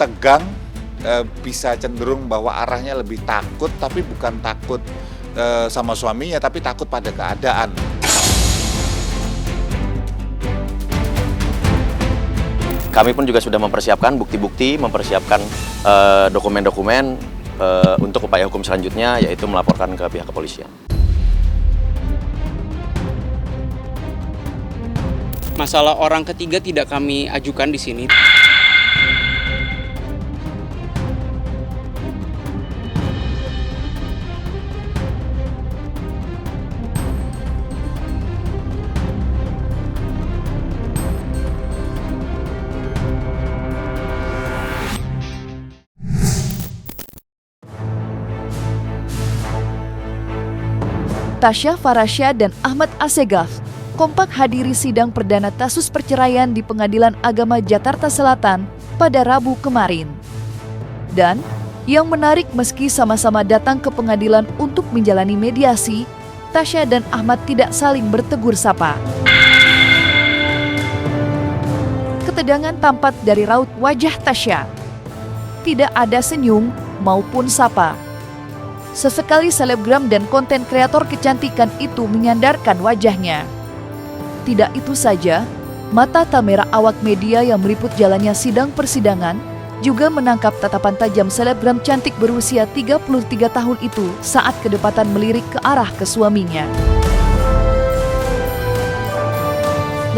tegang, bisa cenderung bahwa arahnya lebih takut, tapi bukan takut sama suaminya, tapi takut pada keadaan. Kami pun juga sudah mempersiapkan bukti-bukti, mempersiapkan dokumen-dokumen untuk upaya hukum selanjutnya, yaitu melaporkan ke pihak kepolisian. Masalah orang ketiga tidak kami ajukan di sini. Tasya Farasya dan Ahmad Assegaf kompak hadiri sidang perdana kasus perceraian di Pengadilan Agama Jakarta Selatan pada Rabu kemarin. Dan yang menarik, meski sama-sama datang ke pengadilan untuk menjalani mediasi, Tasya dan Ahmad tidak saling bertegur sapa. Ketegangan tampak dari raut wajah Tasya. Tidak ada senyum maupun sapa. Sesekali selebgram dan konten kreator kecantikan itu menyandarkan wajahnya. Tidak itu saja, mata kamera awak media yang meliput jalannya sidang persidangan juga menangkap tatapan tajam selebgram cantik berusia 33 tahun itu saat kedapatan melirik ke arah ke suaminya.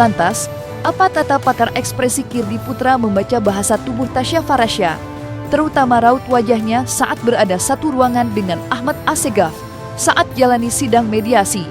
Lantas, apa kata pakar ekspresi Kirdi Putra membaca bahasa tubuh Tasya Farasya, terutama raut wajahnya saat berada satu ruangan dengan Ahmad Assegaf saat jalani sidang mediasi?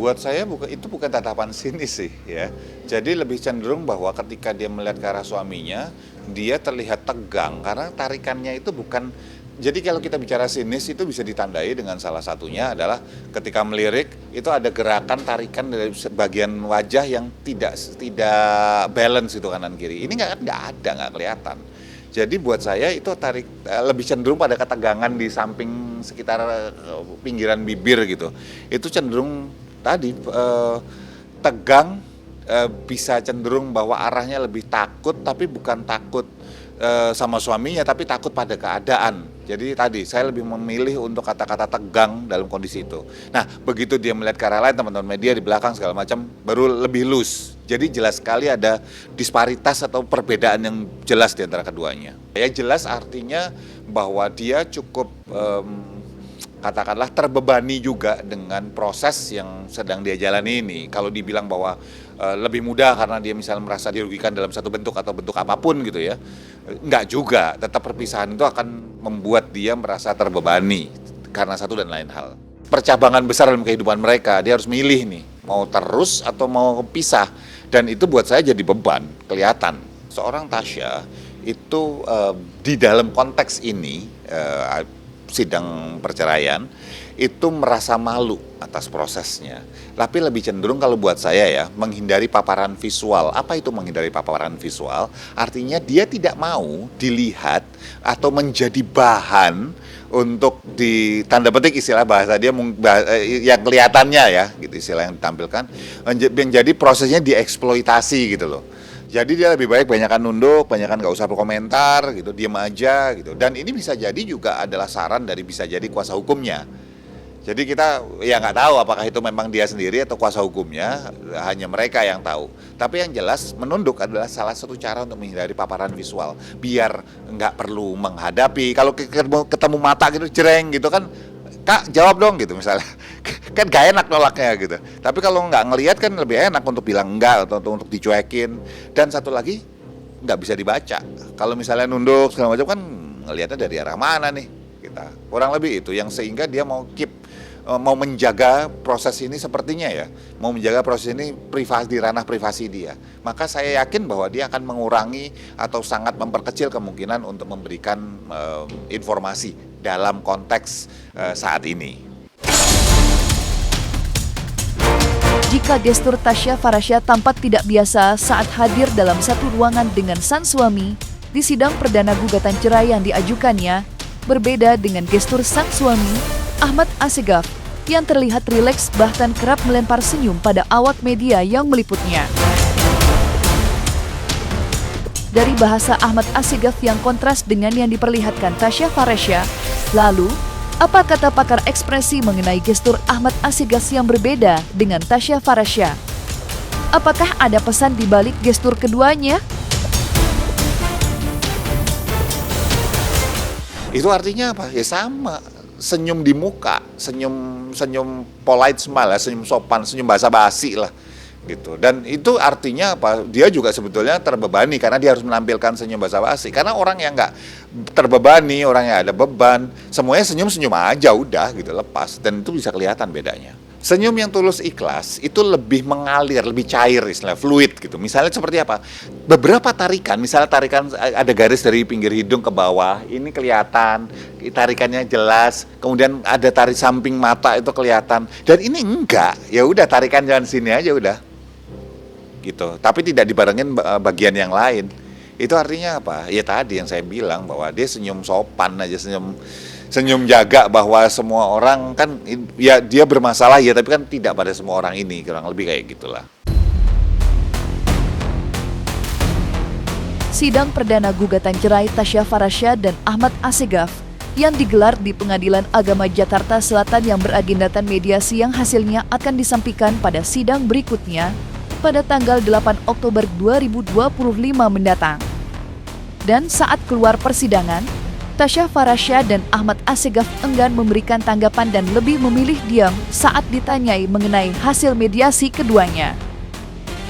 Buat saya itu bukan tatapan sinis sih ya. Jadi lebih cenderung bahwa ketika dia melihat ke arah suaminya, dia terlihat tegang karena tarikannya itu bukan. Jadi kalau kita bicara sinis itu bisa ditandai dengan salah satunya adalah ketika melirik itu ada gerakan tarikan dari bagian wajah yang tidak balance itu kanan kiri. Ini nggak kelihatan. Jadi buat saya itu lebih cenderung pada ketegangan di samping sekitar pinggiran bibir gitu. Itu cenderung tadi tegang, bisa cenderung bahwa arahnya lebih takut, tapi bukan takut sama suaminya, tapi takut pada keadaan. Jadi tadi saya lebih memilih untuk kata-kata tegang dalam kondisi itu. Nah, begitu dia melihat ke arah lain, teman-teman media di belakang segala macam baru lebih loose. Jadi jelas sekali ada disparitas atau perbedaan yang jelas di antara keduanya. Ya jelas artinya bahwa dia cukup katakanlah terbebani juga dengan proses yang sedang dia jalani ini. Kalau dibilang bahwa lebih mudah karena dia misalnya merasa dirugikan dalam satu bentuk atau bentuk apapun gitu ya, enggak juga. Tetap perpisahan itu akan membuat dia merasa terbebani karena satu dan lain hal. Percabangan besar dalam kehidupan mereka, dia harus milih nih, mau terus atau mau pisah. Dan itu buat saya jadi beban, kelihatan. Seorang Tasya itu di dalam konteks ini, sidang perceraian itu merasa malu atas prosesnya. Tapi lebih cenderung kalau buat saya ya, menghindari paparan visual. Apa itu menghindari paparan visual? Artinya dia tidak mau dilihat atau menjadi bahan untuk di tanda petik istilah bahasa dia yang kelihatannya ya, gitu istilah yang ditampilkan, menjadi prosesnya dieksploitasi gitu loh. Jadi dia lebih baik banyakan nunduk, banyakan nggak usah berkomentar gitu, diam aja gitu. Dan ini bisa jadi juga adalah saran dari bisa jadi kuasa hukumnya. Jadi kita ya nggak tahu apakah itu memang dia sendiri atau kuasa hukumnya, hanya mereka yang tahu. Tapi yang jelas menunduk adalah salah satu cara untuk menghindari paparan visual, biar nggak perlu menghadapi. Kalau ketemu mata gitu jereng gitu kan, Kak jawab dong gitu misalnya, kan gak enak nolaknya gitu. Tapi kalau nggak ngelihat kan lebih enak untuk bilang enggak atau untuk dicuekin. Dan satu lagi nggak bisa dibaca. Kalau misalnya nunduk segala macam kan ngelihatnya dari arah mana nih kita. Kurang lebih itu yang sehingga dia mau menjaga proses ini sepertinya ya, mau menjaga proses ini di ranah privasi dia. Maka saya yakin bahwa dia akan mengurangi atau sangat memperkecil kemungkinan untuk memberikan informasi dalam konteks saat ini. Jika gestur Tasya Farasya tampak tidak biasa saat hadir dalam satu ruangan dengan sang suami, di sidang perdana gugatan cerai yang diajukannya, berbeda dengan gestur sang suami, Ahmad Assegaf, yang terlihat rileks bahkan kerap melempar senyum pada awak media yang meliputnya. Dari bahasa Ahmad Assegaf yang kontras dengan yang diperlihatkan Tasya Farasya, lalu, apa kata pakar ekspresi mengenai gestur Ahmad Assegaf yang berbeda dengan Tasya Farasya? Apakah ada pesan di balik gestur keduanya? Itu artinya apa? Ya sama. Senyum di muka, senyum polite smile, senyum sopan, senyum basa-basi lah gitu. Dan itu artinya apa? Dia juga sebetulnya terbebani karena dia harus menampilkan senyum basa-basi. Karena orang yang nggak terbebani, orang yang ada beban, semuanya senyum-senyum aja udah gitu, lepas. Dan itu bisa kelihatan bedanya. Senyum yang tulus ikhlas itu lebih mengalir, lebih cair istilah fluid gitu. Misalnya seperti apa? Beberapa tarikan, misalnya tarikan ada garis dari pinggir hidung ke bawah, ini kelihatan, tarikannya jelas. Kemudian ada tarik samping mata itu kelihatan. Dan ini enggak, ya udah tarikan jalan sini aja udah. Gitu. Tapi tidak dibarengin bagian yang lain. Itu artinya apa? Ya tadi yang saya bilang bahwa dia senyum sopan aja, senyum jaga bahwa semua orang kan ya dia bermasalah ya, tapi kan tidak pada semua orang ini, kurang lebih kayak gitulah. Sidang perdana gugatan cerai Tasya Farasya dan Ahmad Assegaf yang digelar di Pengadilan Agama Jakarta Selatan yang beragendakan mediasi yang hasilnya akan disampaikan pada sidang berikutnya pada tanggal 8 Oktober 2025 mendatang. Dan saat keluar persidangan, Tasya Farasya dan Ahmad Assegaf enggan memberikan tanggapan dan lebih memilih diam saat ditanyai mengenai hasil mediasi keduanya.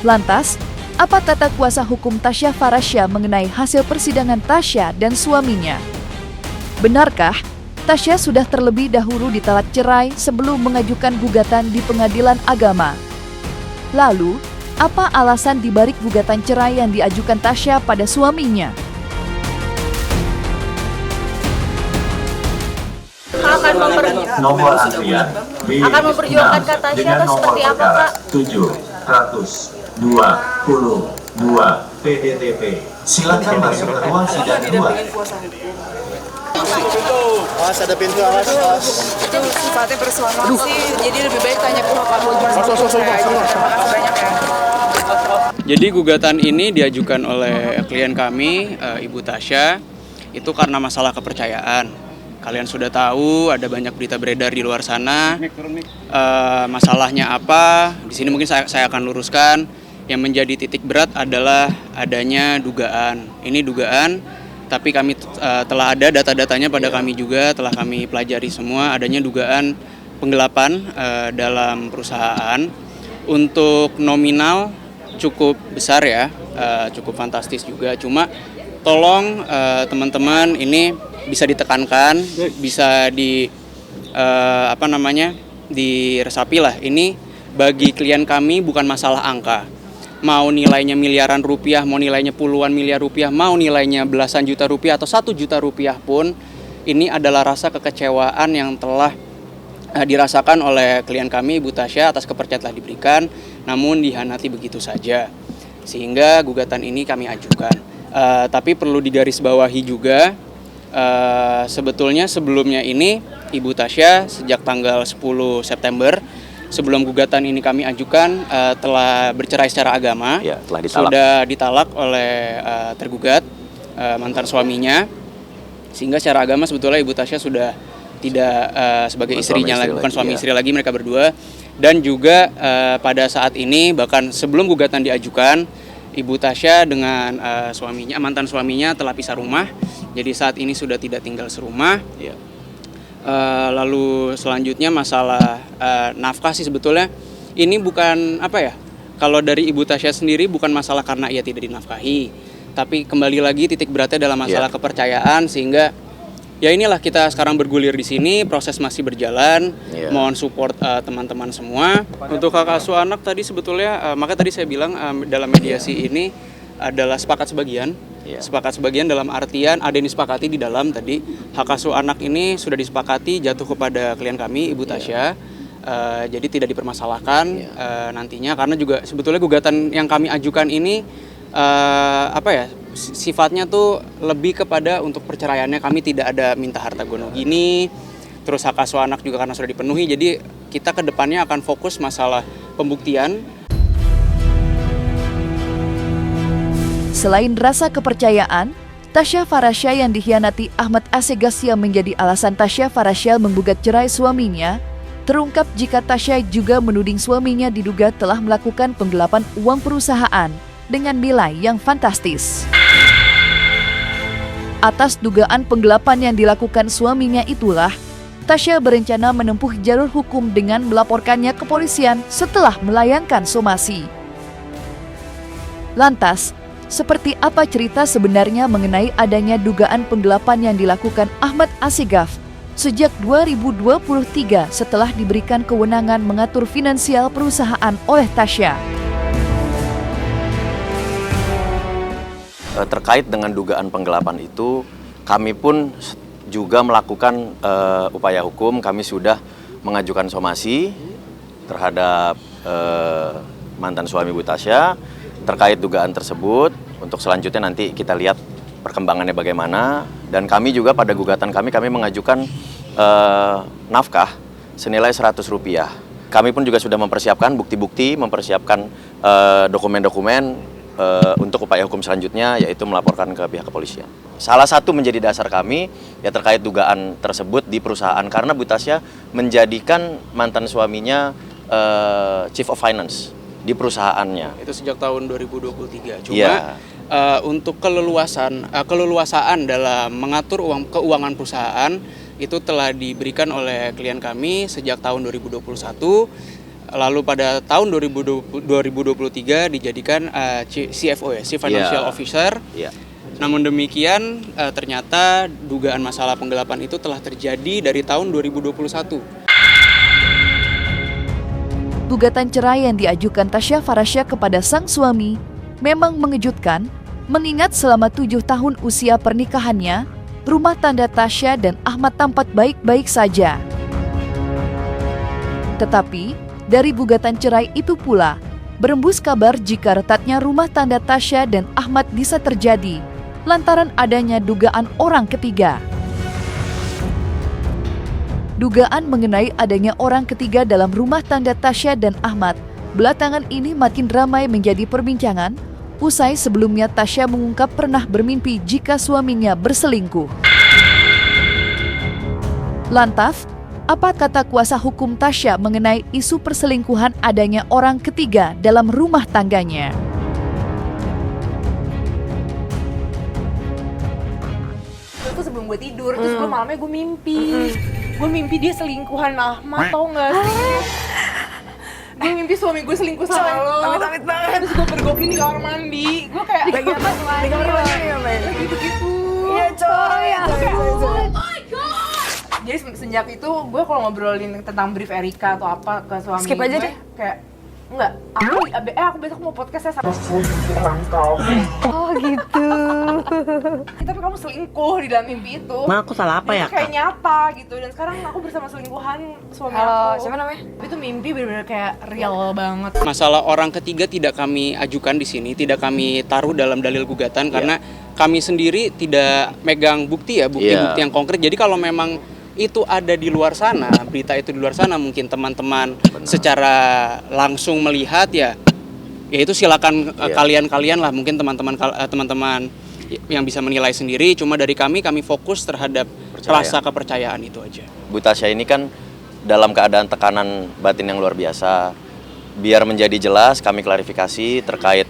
Lantas, apa kata kuasa hukum Tasya Farasya mengenai hasil persidangan Tasya dan suaminya? Benarkah Tasya sudah terlebih dahulu ditalak cerai sebelum mengajukan gugatan di pengadilan agama? Lalu, apa alasan dibalik gugatan cerai yang diajukan Tasya pada suaminya? Nomor antrian akan memperjuangkan kata Tasya atau seperti apa, Pak? 722 PDTP. Silakan masuk ke ruang sidang 2. Awas, ada pintu, awas. Itu sifatnya persuasi, jadi lebih baik tanya ke Pak Terima kasih banyak ya. Jadi gugatan ini diajukan oleh klien kami, Ibu Tasya, itu karena masalah kepercayaan. Kalian sudah tahu ada banyak berita beredar di luar sana. Masalahnya apa? Di sini mungkin saya akan luruskan. Yang menjadi titik berat adalah adanya dugaan. Ini dugaan, tapi kami telah ada data-datanya pada kami juga, telah kami pelajari semua. Adanya dugaan penggelapan dalam perusahaan untuk nominal cukup besar ya, cukup fantastis juga. Cuma tolong teman-teman ini bisa ditekankan, bisa diresapi lah. Ini bagi klien kami bukan masalah angka. Mau nilainya miliaran rupiah, mau nilainya puluhan miliar rupiah, mau nilainya belasan juta rupiah atau 1 juta rupiah pun, ini adalah rasa kekecewaan yang telah dirasakan oleh klien kami, Ibu Tasya, atas kepercayaan telah diberikan, namun dihianati begitu saja. Sehingga gugatan ini kami ajukan. Tapi perlu digarisbawahi juga, sebetulnya sebelumnya ini Ibu Tasya sejak tanggal 10 September sebelum gugatan ini kami ajukan telah bercerai secara agama. Ya, telah ditalak. Sudah ditalak oleh tergugat, mantan suaminya. Sehingga secara agama sebetulnya Ibu Tasya sudah tidak sebagai Bukan istrinya suami lagi, istri bukan lagi, suami ya. istri lagi, mereka berdua. Dan juga pada saat ini, bahkan sebelum gugatan diajukan, Ibu Tasya dengan suaminya, mantan suaminya telah pisah rumah. Jadi saat ini sudah tidak tinggal serumah. Iya. Lalu selanjutnya masalah nafkah sih sebetulnya ini bukan apa ya, kalau dari Ibu Tasya sendiri bukan masalah karena ia tidak dinafkahi, tapi kembali lagi titik beratnya dalam masalah kepercayaan, sehingga ya inilah kita sekarang bergulir di sini, proses masih berjalan. Mohon support teman-teman semua. Untuk hak asuh anak tadi sebetulnya maka tadi saya bilang dalam mediasi ini adalah sepakat sebagian. Sepakat sebagian dalam artian ada yang disepakati di dalam tadi hak asuh anak ini sudah disepakati jatuh kepada klien kami Ibu Tasya. Jadi tidak dipermasalahkan nantinya, karena juga sebetulnya gugatan yang kami ajukan ini sifatnya tuh lebih kepada untuk perceraiannya, kami tidak ada minta harta gono gini. Terus hak asuh anak juga karena sudah dipenuhi, jadi kita ke depannya akan fokus masalah pembuktian. Selain rasa kepercayaan, Tasya Farasya yang dikhianati Ahmad Assegas yang menjadi alasan Tasya Farasya menggugat cerai suaminya, terungkap jika Tasya juga menuding suaminya diduga telah melakukan penggelapan uang perusahaan dengan nilai yang fantastis. Atas dugaan penggelapan yang dilakukan suaminya itulah, Tasya berencana menempuh jalur hukum dengan melaporkannya ke polisian setelah melayangkan somasi. Lantas, seperti apa cerita sebenarnya mengenai adanya dugaan penggelapan yang dilakukan Ahmad Assegas sejak 2023 setelah diberikan kewenangan mengatur finansial perusahaan oleh Tasya? Terkait dengan dugaan penggelapan itu, kami pun juga melakukan upaya hukum. Kami sudah mengajukan somasi terhadap mantan suami Bu Tasya terkait dugaan tersebut. Untuk selanjutnya nanti kita lihat perkembangannya bagaimana. Dan kami juga pada gugatan kami mengajukan nafkah senilai Rp100. Kami pun juga sudah mempersiapkan bukti-bukti, mempersiapkan dokumen-dokumen untuk upaya hukum selanjutnya, yaitu melaporkan ke pihak kepolisian. Salah satu menjadi dasar kami ya terkait dugaan tersebut di perusahaan, karena Bu Tasya menjadikan mantan suaminya Chief of Finance di perusahaannya. Itu sejak tahun 2023. Cuma untuk keleluasaan dalam mengatur keuangan perusahaan itu telah diberikan oleh klien kami sejak tahun 2021. Lalu pada tahun 2023 dijadikan CFO ya, Chief Financial Officer. Namun demikian ternyata dugaan masalah penggelapan itu telah terjadi dari tahun 2021. Gugatan cerai yang diajukan Tasya Farasya kepada sang suami memang mengejutkan, mengingat selama 7 tahun usia pernikahannya, rumah tangga Tasya dan Ahmad tampak baik-baik saja. Tetapi, dari gugatan cerai itu pula, berembus kabar jika retaknya rumah tangga Tasya dan Ahmad bisa terjadi lantaran adanya dugaan orang ketiga. Dugaan mengenai adanya orang ketiga dalam rumah tangga Tasya dan Ahmad belakangan ini makin ramai menjadi perbincangan, usai sebelumnya Tasya mengungkap pernah bermimpi jika suaminya berselingkuh. Lantas, apa kata kuasa hukum Tasya mengenai isu perselingkuhan adanya orang ketiga dalam rumah tangganya? Itu sebelum gue tidur, terus gue malamnya gue mimpi. Gue mimpi dia selingkuhan Ahmad, tau gak sih? Gue mimpi suami gue selingkuh sama lo. Amit-amit banget. Terus gue pergokin di kamar mandi. Gue kayak lagi apa? Di kamar mandi ngapain? Lagi begitu. Iya coy. Oh my god. Jadi sejak itu gue kalau ngobrolin tentang brief Erika atau apa ke suami skip aja gue, deh. kayak enggak, aku besok mau podcast ya sama Oh gitu. tapi kamu selingkuh di dalam mimpi itu. Ma, aku salah apa ya, Itu kayak Kak? nyata gitu, dan sekarang aku bersama selingkuhan suami Halo, aku. siapa namanya? Itu mimpi bener-bener kayak real banget. Masalah orang ketiga tidak kami ajukan di sini, tidak kami taruh dalam dalil gugatan karena kami sendiri tidak megang bukti ya, bukti-bukti yang konkret. Jadi kalau memang itu ada di luar sana, berita itu di luar sana, mungkin teman-teman secara langsung melihat ya itu silakan kalian lah, mungkin teman-teman yang bisa menilai sendiri. Cuma dari kami fokus terhadap rasa kepercayaan itu aja. Bu Tasya ini kan dalam keadaan tekanan batin yang luar biasa. Biar menjadi jelas, kami klarifikasi terkait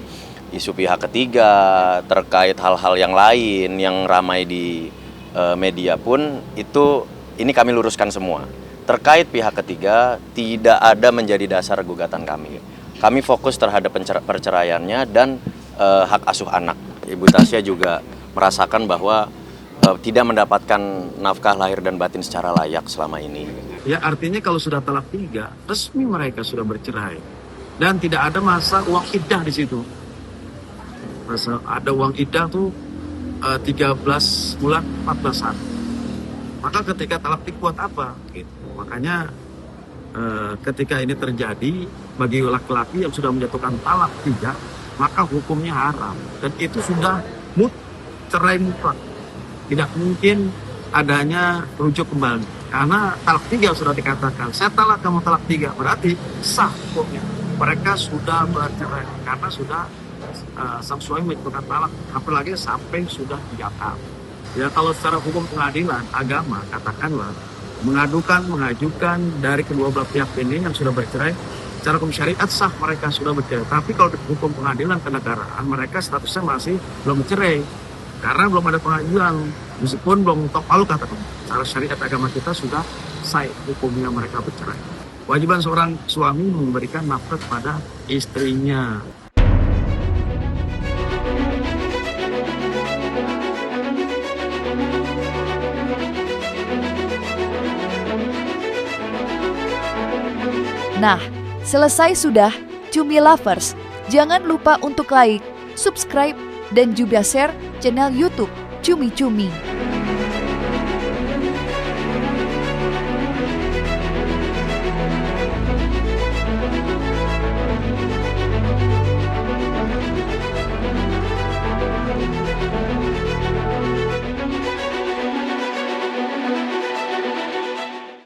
isu pihak ketiga, terkait hal-hal yang lain yang ramai di media pun, itu ini kami luruskan semua. Terkait pihak ketiga, tidak ada menjadi dasar gugatan kami. Kami fokus terhadap perceraiannya dan hak asuh anak. Ibu Tasya juga merasakan bahwa tidak mendapatkan nafkah lahir dan batin secara layak selama ini. Ya, artinya kalau sudah talak 3, resmi mereka sudah bercerai. Dan tidak ada masa uang iddah di situ. Masa ada uang iddah tuh 13 bulan 14 hari. Maka ketika talak 3 buat apa? Gitu. Makanya ketika ini terjadi bagi laki-laki yang sudah menjatuhkan talak 3, maka hukumnya haram. Dan itu sudah cerai mutlak. Tidak mungkin adanya rujuk kembali. Karena talak 3 sudah dikatakan, saya talak, kamu talak 3. Berarti sah hukumnya. Mereka sudah bercerai karena sudah sang suami menjatuhkan talak, apalagi sampai sudah 3 kali. Ya, kalau secara hukum pengadilan agama, katakanlah mengajukan dari kedua belah pihak ini yang sudah bercerai, secara hukum syariat sah mereka sudah bercerai. Tapi kalau di hukum pengadilan kenegaraan, mereka statusnya masih belum bercerai karena belum ada pengajuan, meskipun belum mengetok palu, katakan. Secara syariat agama kita sudah sah hukumnya mereka bercerai. Kewajiban seorang suami memberikan nafkah kepada istrinya. Nah, selesai sudah Cumi Lovers. Jangan lupa untuk like, subscribe, dan juga share channel YouTube Cumi Cumi.